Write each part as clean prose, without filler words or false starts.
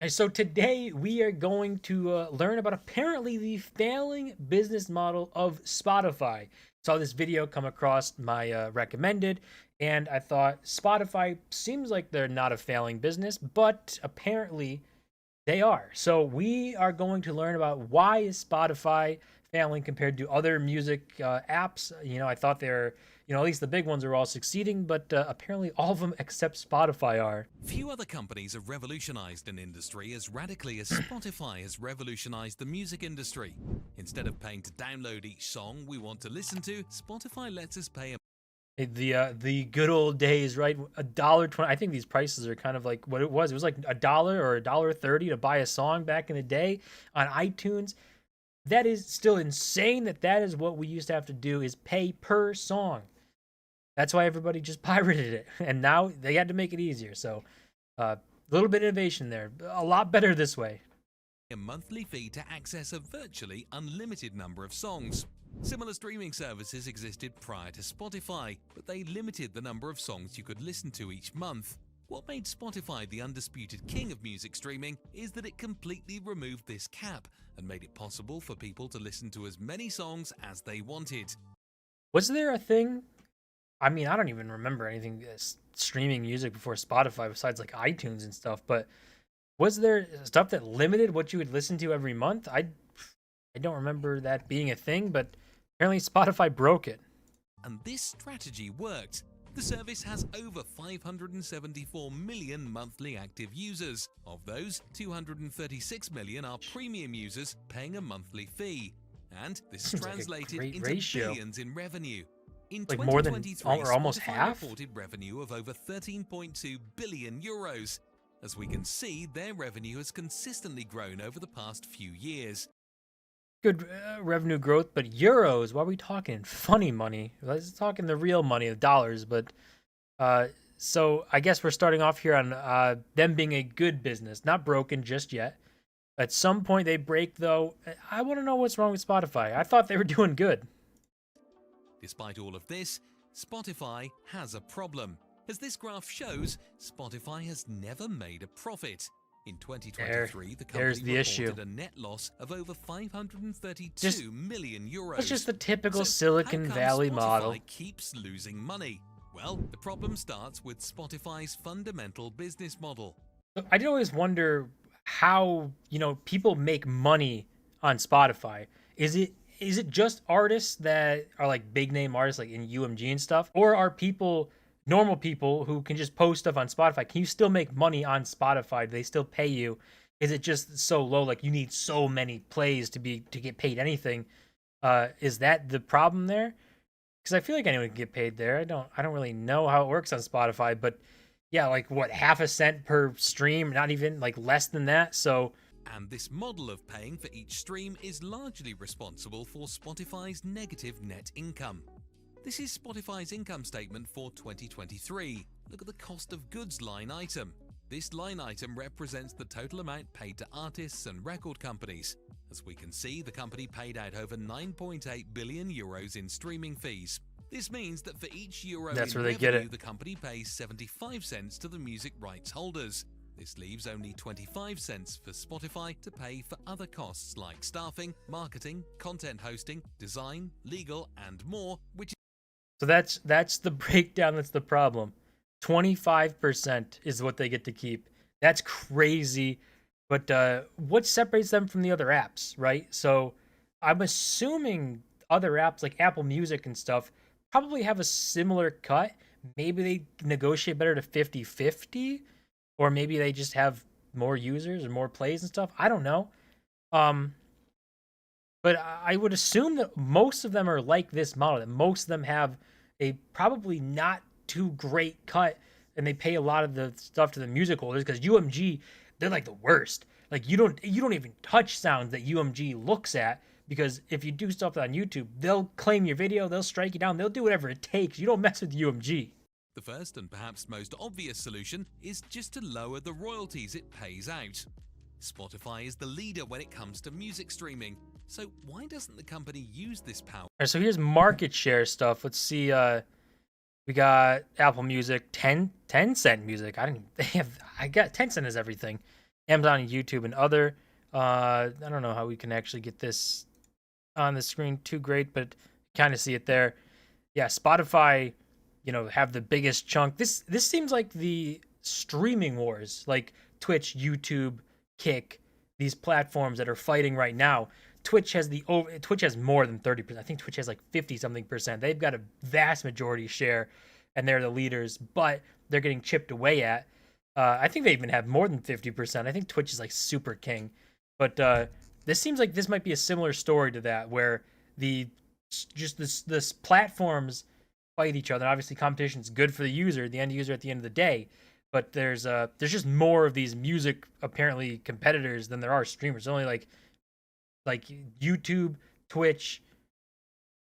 And so today we are going to learn about apparently the failing business model of Spotify. Saw this video come across my recommended, and I thought Spotify seems like they're not a failing business, but apparently they are. So we are going to learn about why is Spotify failing compared to other music apps. I thought they're, at least the big ones are all succeeding, but apparently all of them except Spotify are. Few other companies have revolutionized an industry as radically as Spotify has revolutionized the music industry. Instead of paying to download each song we want to listen to, Spotify lets us pay a The good old days, right? $1.20. I think these prices are kind of like what it was. It was like $1 or $1.30 to buy a song back in the day on iTunes. That is still insane. That is what we used to have to do is pay per song. That's why everybody just pirated it, and now they had to make it easier. So, a little bit of innovation there. A lot better this way. monthly fee to access a virtually unlimited number of songs. Similar streaming services existed prior to Spotify, but they limited the number of songs you could listen to each month. What made Spotify the undisputed king of music streaming is that it completely removed this cap and made it possible for people to listen to as many songs as they wanted. Was there a thing? I mean, I don't even remember anything streaming music before Spotify besides like iTunes and stuff. But was there stuff that limited what you would listen to every month? I don't remember that being a thing, but apparently Spotify broke it. And this strategy worked. The service has over 574 million monthly active users. Of those, 236 million are premium users paying a monthly fee. And this Seems like a translated great into ratio. billions in revenue. In Like more than 2023, or almost Spotify half. reported revenue of over 13.2 billion euros. As we can see, their revenue has consistently grown over the past few years. Good revenue growth, but euros. Why are we talking funny money? Let's talking the real money, the dollars. But uh, so I guess we're starting off here on them being a good business, not broken just yet. At some point they break, though. I want to know what's wrong with Spotify. I thought they were doing good. Despite all of this, Spotify has a problem. As this graph shows, Spotify has never made a profit. In 2023, the There's company the issue. reported a net loss of over 532 Just million euros. It's just the typical So, Silicon how come Valley Spotify model. keeps losing money? Well, the problem starts with Spotify's fundamental business model. I did always wonder how, people make money on Spotify. Is it just artists that are like big name artists like in UMG and stuff? Or are people normal people who can just post stuff on Spotify? Can you still make money on Spotify? Do they still pay you? Is it just so low like you need so many plays to get paid anything? Is that the problem there? Because I feel like anyone can get paid there. I don't really know how it works on Spotify, but yeah, like what, half a cent per stream, not even like less than that. So And this model of paying for each stream is largely responsible for Spotify's negative net income. This is Spotify's income statement for 2023. Look at the cost of goods line item. This line item represents the total amount paid to artists and record companies. As we can see, the company paid out over 9.8 billion euros in streaming fees. This means that for each euro that's in where they get revenue, it. the company pays 75 cents to the music rights holders. This leaves only 25 cents for Spotify to pay for other costs like staffing, marketing, content hosting, design, legal, and more, which So that's the breakdown. That's the problem. 25% is what they get to keep. That's crazy. But what separates them from the other apps, right? So I'm assuming other apps like Apple Music and stuff probably have a similar cut. Maybe they negotiate better to 50-50, or maybe they just have more users or more plays and stuff. I don't know. Um, but I would assume that most of them are like this model, that most of them have a probably not too great cut, and they pay a lot of the stuff to the music holders because UMG, they're like the worst. Like you don't even touch sounds that UMG looks at, because if you do stuff on YouTube, they'll claim your video, they'll strike you down, they'll do whatever it takes. You don't mess with UMG. the first and perhaps most obvious solution is just to lower the royalties it pays out. Spotify is the leader when it comes to music streaming, so why doesn't the company use this power? All right, so here's market share stuff. Let's see. We got Apple Music, 10 cent music. I got Tencent has everything, Amazon and YouTube and other. I don't know how we can actually get this on the screen too great, but kind of see it there. Yeah, Spotify, have the biggest chunk. This seems like the streaming wars, like Twitch, YouTube, Kick, these platforms that are fighting right now. Twitch has more than 30%. I think Twitch has like 50 something percent. They've got a vast majority share and they're the leaders, but they're getting chipped away at. I think they even have more than 50%. I think Twitch is like super king. But this seems like this might be a similar story to that, where the just this platforms fight each other. Obviously, competition is good for the user, the end user at the end of the day. But there's just more of these music apparently competitors than there are streamers. Only like YouTube, Twitch.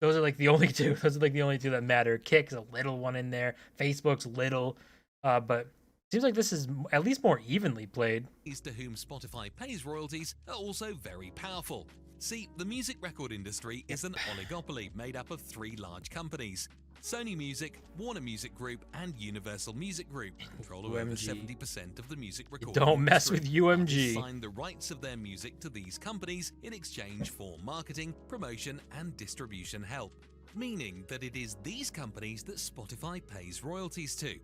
Those are like the only two. Those are like the only two that matter. Kick's a little one in there. Facebook's little, but seems like this is at least more evenly played. These to whom Spotify pays royalties are also very powerful. See, the music record industry is an oligopoly made up of three large companies: Sony Music, Warner Music Group, and Universal Music Group, control over 70% of the music recording Don't mess industry. with UMG. Sign the rights of their music to these companies in exchange for marketing, promotion, and distribution help, meaning that it is these companies that Spotify pays royalties to.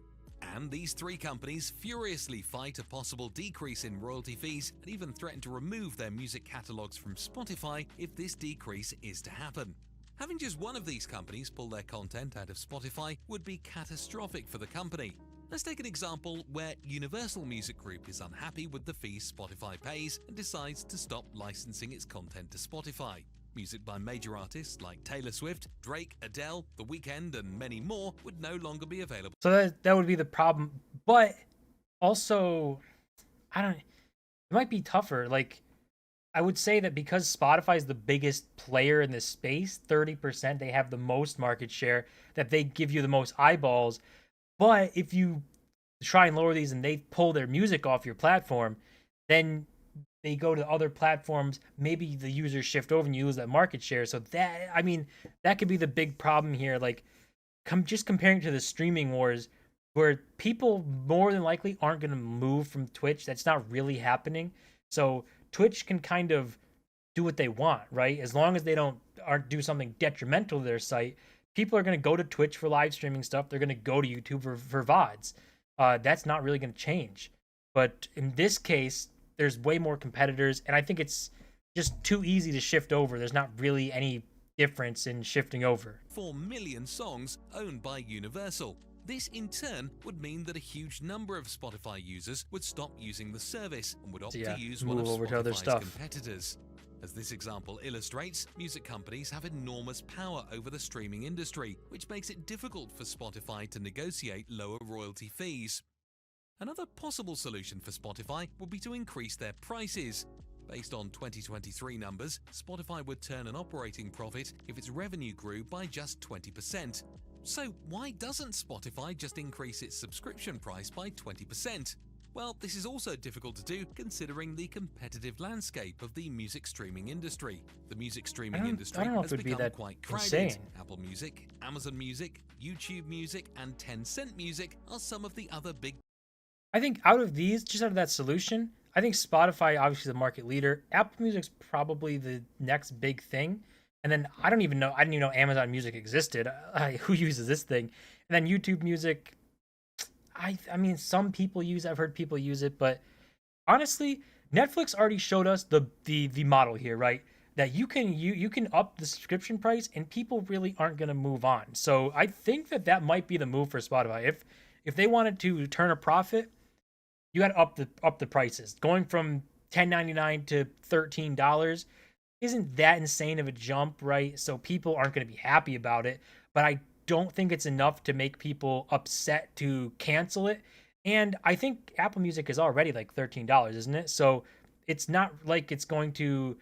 And these three companies furiously fight a possible decrease in royalty fees and even threaten to remove their music catalogs from Spotify if this decrease is to happen. Having just one of these companies pull their content out of Spotify would be catastrophic for the company. Let's take an example where Universal Music Group is unhappy with the fees Spotify pays and decides to stop licensing its content to Spotify. Music by major artists like Taylor Swift, Drake, Adele, The Weeknd, and many more would no longer be available. So that would be the problem. But also, it might be tougher. Like, I would say that because Spotify is the biggest player in this space, 30%, they have the most market share, that they give you the most eyeballs. But if you try and lower these and they pull their music off your platform, then they go to other platforms, maybe the users shift over and you lose that market share. So that could be the big problem here. Like, just comparing to the streaming wars, where people more than likely aren't going to move from Twitch. That's not really happening. So Twitch can kind of do what they want, right? As long as they aren't do something detrimental to their site, people are going to go to Twitch for live streaming stuff. They're going to go to YouTube for VODs. That's not really going to change. But in this case, there's way more competitors, and I think it's just too easy to shift over. There's not really any difference in shifting over. 4 million songs owned by Universal. This in turn would mean that a huge number of Spotify users would stop using the service and would opt to use one of Spotify's competitors. As this example illustrates, music companies have enormous power over the streaming industry, which makes it difficult for Spotify to negotiate lower royalty fees. Another possible solution for Spotify would be to increase their prices. Based on 2023 numbers, Spotify would turn an operating profit if its revenue grew by just 20%. So why doesn't Spotify just increase its subscription price by 20%? Well, this is also difficult to do considering the competitive landscape of the music streaming industry. The music streaming industry has become quite crowded. Insane. Apple Music, Amazon Music, YouTube Music, and Tencent Music are some of the other big. I think out of that solution, I think Spotify obviously is the market leader. Apple Music's probably the next big thing. And then I didn't even know Amazon Music existed. Who uses this thing? And then YouTube Music, I mean, some people use it. I've heard people use it, but honestly, Netflix already showed us the model here, right? That you can up the subscription price and people really aren't going to move on. So I think that might be the move for Spotify. If they wanted to turn a profit, you got to up the prices. Going from $10.99 to $13 isn't that insane of a jump, right? So people aren't going to be happy about it, but I don't think it's enough to make people upset to cancel it. And I think Apple Music is already like $13, isn't it? So it's not like it's going to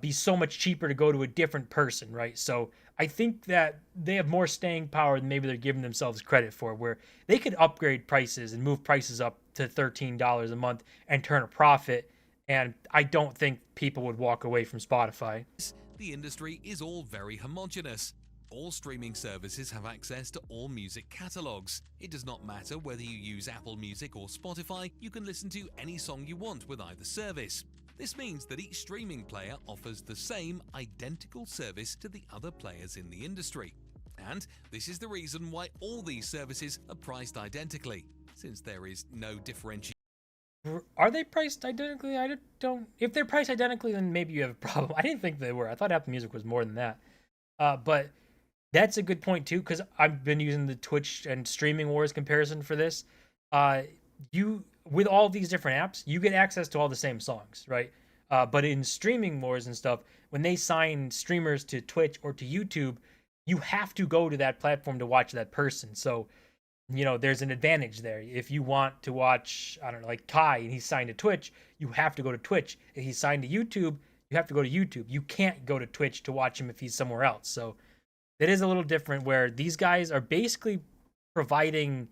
be so much cheaper to go to a different person, right? So I think that they have more staying power than maybe they're giving themselves credit for, where they could upgrade prices and move prices up to $13 a month and turn a profit. And I don't think people would walk away from Spotify. The industry is all very homogenous. All streaming services have access to all music catalogs. It does not matter whether you use Apple Music or Spotify, you can listen to any song you want with either service. This means that each streaming player offers the same identical service to the other players in the industry. And this is the reason why all these services are priced identically, since there is no differentiation. Are they priced identically? I don't. If they're priced identically, then maybe you have a problem. I didn't think they were. I thought Apple Music was more than that. But that's a good point too, because I've been using the Twitch and Streaming Wars comparison for this. You with all these different apps, you get access to all the same songs, right? But in Streaming Wars and stuff, when they sign streamers to Twitch or to YouTube, you have to go to that platform to watch that person. So, there's an advantage there. If you want to watch, I don't know, like Kai, and he's signed to Twitch, you have to go to Twitch. If he's signed to YouTube, you have to go to YouTube. You can't go to Twitch to watch him if he's somewhere else. So it is a little different where these guys are basically providing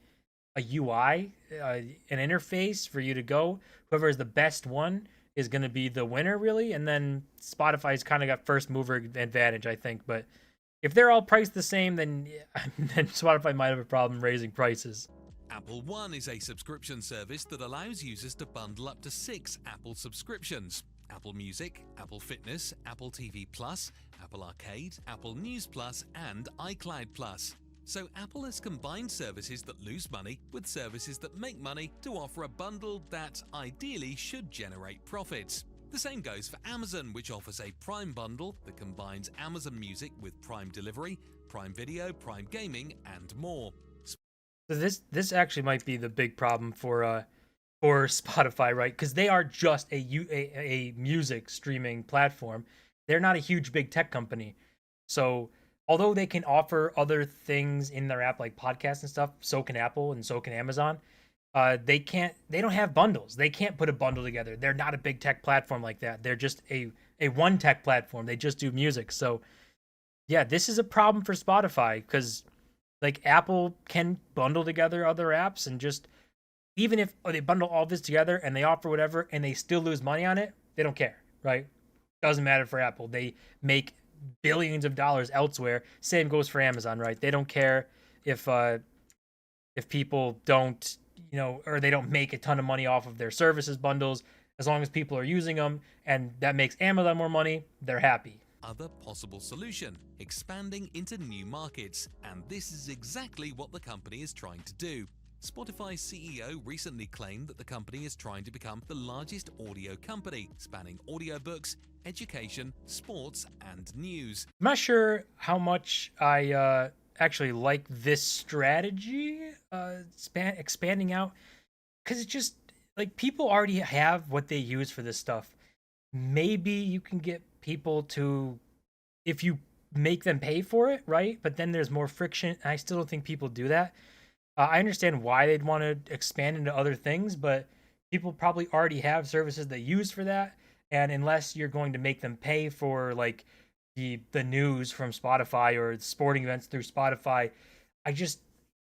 a UI, an interface for you to go. Whoever is the best one is going to be the winner, really. And then Spotify's kind of got first mover advantage, I think. But if they're all priced the same, then Spotify might have a problem raising prices. Apple One is a subscription service that allows users to bundle up to 6 Apple subscriptions. Apple Music, Apple Fitness, Apple TV Plus, Apple Arcade, Apple News Plus, and iCloud Plus. So Apple has combined services that lose money with services that make money to offer a bundle that ideally should generate profits. The same goes for Amazon, which offers a Prime bundle that combines Amazon Music with Prime Delivery, Prime Video, Prime Gaming, and more. So this actually might be the big problem for Spotify, right? Because they are just a music streaming platform. They're not a huge big tech company. So although they can offer other things in their app like podcasts and stuff, so can Apple and so can Amazon. They don't have bundles. They can't put a bundle together. They're not a big tech platform like that. They're just a one tech platform. They just do music. So yeah, this is a problem for Spotify because like Apple can bundle together other apps and just even if they bundle all this together and they offer whatever and they still lose money on it, they don't care, right? Doesn't matter for Apple. They make billions of dollars elsewhere. Same goes for Amazon, right? They don't care if people don't, or they don't make a ton of money off of their services bundles. As long as people are using them and that makes Amazon more money, they're happy. Other possible solution, expanding into new markets, and this is exactly what the company is trying to do. Spotify's CEO recently claimed that the company is trying to become the largest audio company, spanning audiobooks, education, sports, and news. I'm not sure how much I actually like this strategy, expanding out, because it's just like people already have what they use for this stuff. Maybe you can get people to, if you make them pay for it, right? But then there's more friction. I still don't think people do that. I understand why they'd want to expand into other things, but people probably already have services they use for that. And unless you're going to make them pay for like the news from Spotify or sporting events through Spotify, I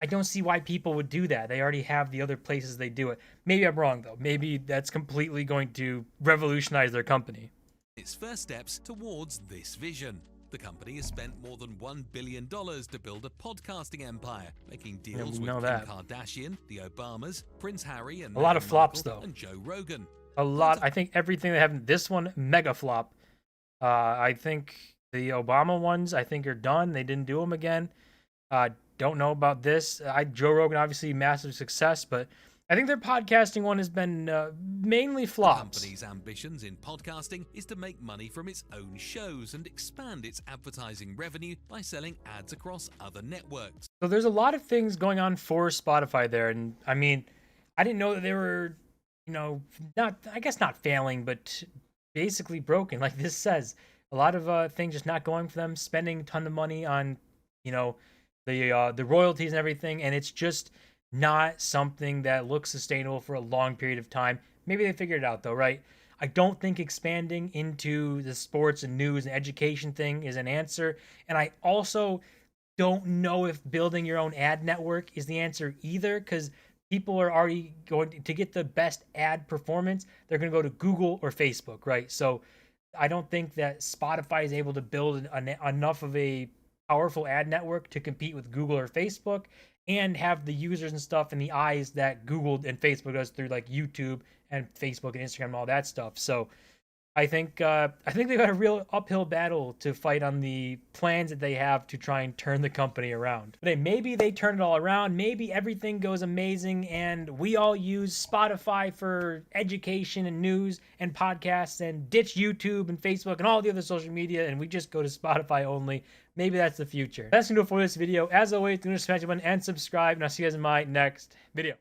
don't see why people would do that. They already have the other places they do it. Maybe I'm wrong though. Maybe that's completely going to revolutionize their company. Its first steps towards this vision. The company has spent more than $1 billion to build a podcasting empire, making deals with Kim Kardashian, the Obamas, Prince Harry, and a lot of flops though, and Joe Rogan. A lot. I think everything they have in this one, mega flop. I think the Obama ones, I think are done. They didn't do them again. Don't know about this. Joe Rogan, obviously massive success, but I think their podcasting one has been mainly flops. The company's ambitions in podcasting is to make money from its own shows and expand its advertising revenue by selling ads across other networks. So there's a lot of things going on for Spotify there, and I mean, I didn't know that they were, not failing, but basically broken. Like this says, a lot of things just not going for them, spending a ton of money on, the royalties and everything, and it's just not something that looks sustainable for a long period of time. Maybe they figured it out though, right? I don't think expanding into the sports and news and education thing is an answer. And I also don't know if building your own ad network is the answer either, because people are already going to get the best ad performance. They're going to go to Google or Facebook, right? So I don't think that Spotify is able to build enough of a powerful ad network to compete with Google or Facebook and have the users and stuff in the eyes that Google and Facebook does through like YouTube and Facebook and Instagram and all that stuff. So I think they've got a real uphill battle to fight on the plans that they have to try and turn the company around. But hey, maybe they turn it all around. Maybe everything goes amazing, and we all use Spotify for education and news and podcasts, and ditch YouTube and Facebook and all the other social media, and we just go to Spotify only. Maybe that's the future. That's gonna do it for this video. As always, do smash the button and subscribe, and I'll see you guys in my next video.